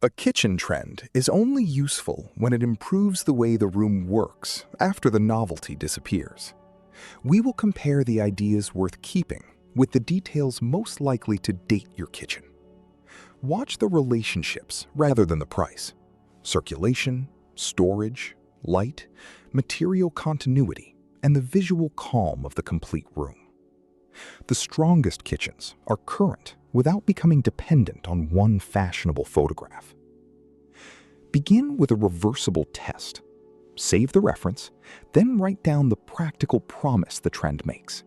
A kitchen trend is only useful when it improves the way the room works after the novelty disappears. We will compare the ideas worth keeping with the details most likely to date your kitchen. Watch the relationships rather than the price. Circulation, storage, light, material continuity, and the visual calm of the complete room. The strongest kitchens are current without becoming dependent on one fashionable photograph. Begin with a reversible test. Save the reference, then write down the practical promise the trend makes.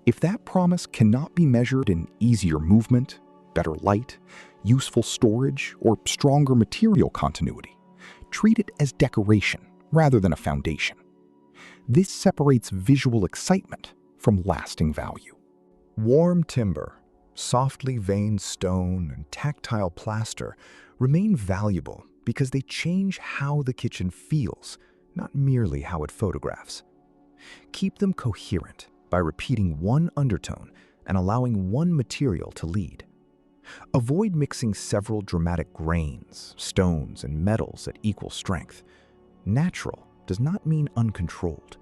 If that promise cannot be measured in easier movement, better light, useful storage, or stronger material continuity, treat it as decoration rather than a foundation. This separates visual excitement from lasting value. Warm timber, softly veined stone, and tactile plaster remain valuable because they change how the kitchen feels, not merely how it photographs. Keep them coherent by repeating one undertone and allowing one material to lead. Avoid mixing several dramatic grains, stones, and metals at equal strength. Natural does not mean uncontrolled.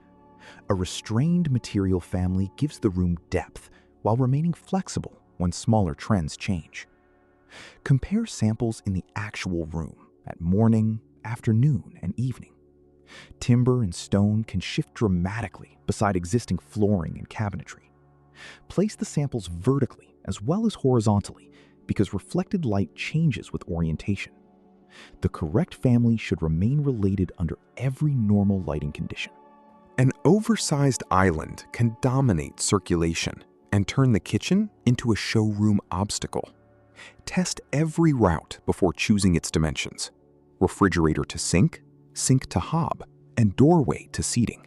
A restrained material family gives the room depth while remaining flexible when smaller trends change. Compare samples in the actual room at morning, afternoon, and evening. Timber and stone can shift dramatically beside existing flooring and cabinetry. Place the samples vertically as well as horizontally because reflected light changes with orientation. The correct family should remain related under every normal lighting condition. An oversized island can dominate circulation and turn the kitchen into a showroom obstacle. Test every route before choosing its dimensions: refrigerator to sink, sink to hob, and doorway to seating.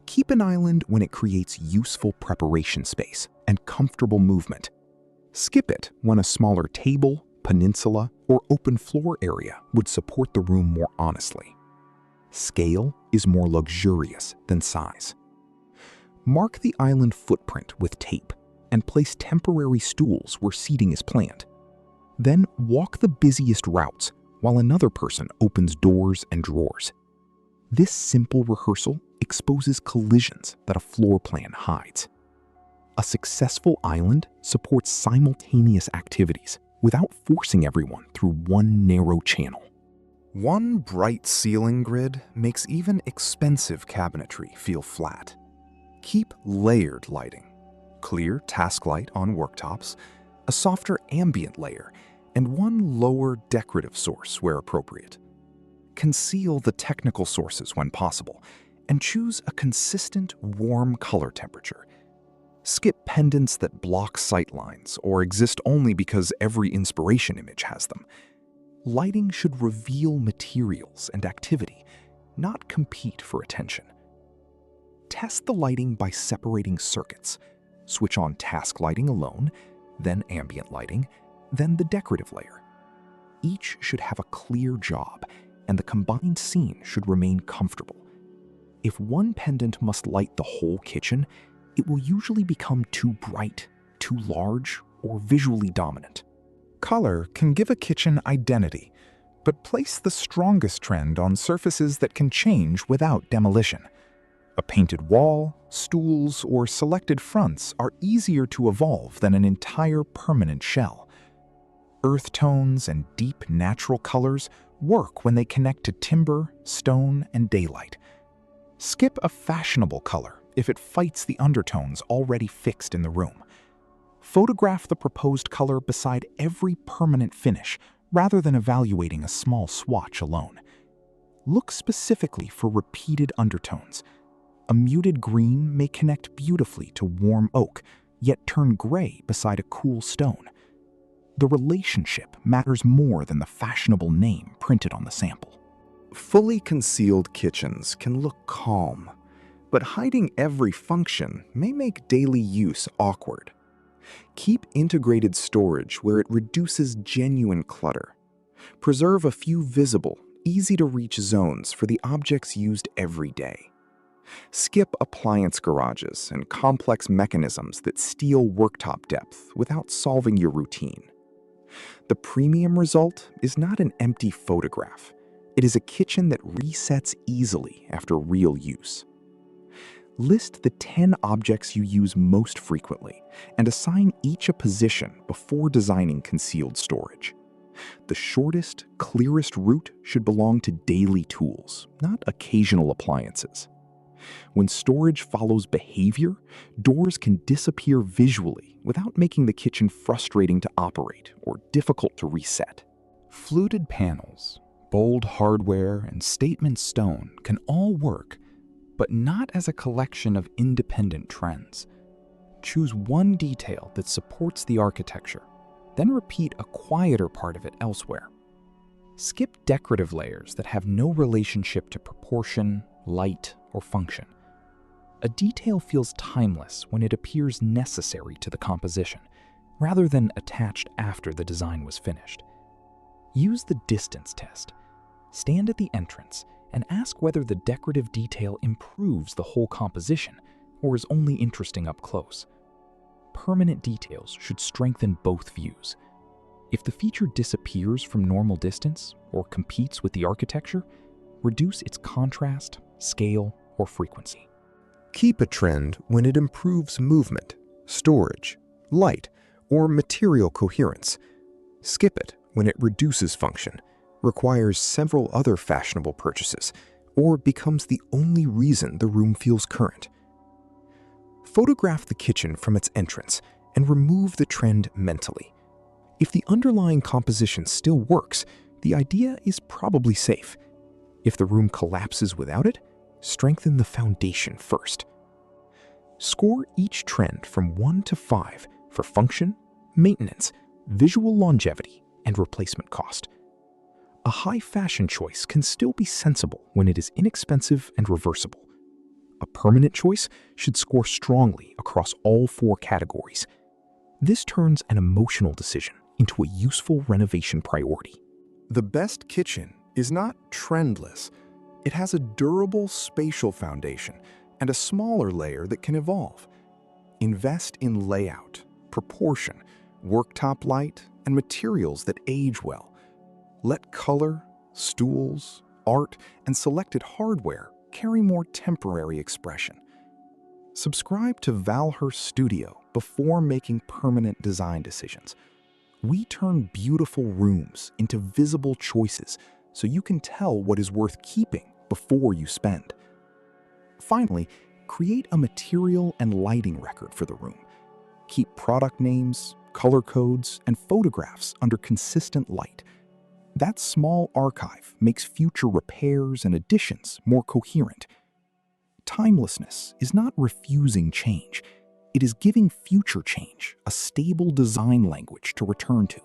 Keep an island when it creates useful preparation space and comfortable movement. Skip it when a smaller table, peninsula, or open floor area would support the room more honestly. Scale is more luxurious than size. Mark the island footprint with tape and place temporary stools where seating is planned. Then walk the busiest routes while another person opens doors and drawers. This simple rehearsal exposes collisions that a floor plan hides. A successful island supports simultaneous activities without forcing everyone through one narrow channel. One bright ceiling grid makes even expensive cabinetry feel flat. Keep layered lighting: clear task light on worktops, a softer ambient layer, and one lower decorative source where appropriate. Conceal the technical sources when possible, and choose a consistent, warm color temperature. Skip pendants that block sightlines or exist only because every inspiration image has them. Lighting should reveal materials and activity, not compete for attention. Test the lighting by separating circuits. Switch on task lighting alone, then ambient lighting, then the decorative layer. Each should have a clear job, and the combined scene should remain comfortable. If one pendant must light the whole kitchen, it will usually become too bright, too large, or visually dominant. Color can give a kitchen identity, but place the strongest trend on surfaces that can change without demolition. A painted wall, stools, or selected fronts are easier to evolve than an entire permanent shell. Earth tones and deep natural colors work when they connect to timber, stone, and daylight. Skip a fashionable color if it fights the undertones already fixed in the room. Photograph the proposed color beside every permanent finish rather than evaluating a small swatch alone. Look specifically for repeated undertones. A muted green may connect beautifully to warm oak, yet turn gray beside a cool stone. The relationship matters more than the fashionable name printed on the sample. Fully concealed kitchens can look calm, but hiding every function may make daily use awkward. Keep integrated storage where it reduces genuine clutter. Preserve a few visible, easy-to-reach zones for the objects used every day. Skip appliance garages and complex mechanisms that steal worktop depth without solving your routine. The premium result is not an empty photograph. It is a kitchen that resets easily after real use. List the 10 objects you use most frequently and assign each a position before designing concealed storage. The shortest, clearest route should belong to daily tools, not occasional appliances. When storage follows behavior, doors can disappear visually without making the kitchen frustrating to operate or difficult to reset. Fluted panels, bold hardware, and statement stone can all work, but not as a collection of independent trends. Choose one detail that supports the architecture, then repeat a quieter part of it elsewhere. Skip decorative layers that have no relationship to proportion, light, or function. A detail feels timeless when it appears necessary to the composition, rather than attached after the design was finished. Use the distance test. Stand at the entrance and ask whether the decorative detail improves the whole composition or is only interesting up close. Permanent details should strengthen both views. If the feature disappears from normal distance or competes with the architecture, reduce its contrast, scale, or frequency. Keep a trend when it improves movement, storage, light, or material coherence. Skip it when it reduces function, requires several other fashionable purchases, or becomes the only reason the room feels current. Photograph the kitchen from its entrance and remove the trend mentally. If the underlying composition still works, the idea is probably safe. If the room collapses without it, strengthen the foundation first. Score each trend from 1 to 5 for function, maintenance, visual longevity, and replacement cost. A high fashion choice can still be sensible when it is inexpensive and reversible. A permanent choice should score strongly across all 4 categories. This turns an emotional decision into a useful renovation priority. The best kitchen is not trendless. It has a durable spatial foundation and a smaller layer that can evolve. Invest in layout, proportion, worktop light, and materials that age well. Let color, stools, art, and selected hardware carry more temporary expression. Subscribe to Valhurst Studio before making permanent design decisions. We turn beautiful rooms into visible choices so you can tell what is worth keeping before you spend. Finally, create a material and lighting record for the room. Keep product names, color codes, and photographs under consistent light. That small archive makes future repairs and additions more coherent. Timelessness is not refusing change. It is giving future change a stable design language to return to.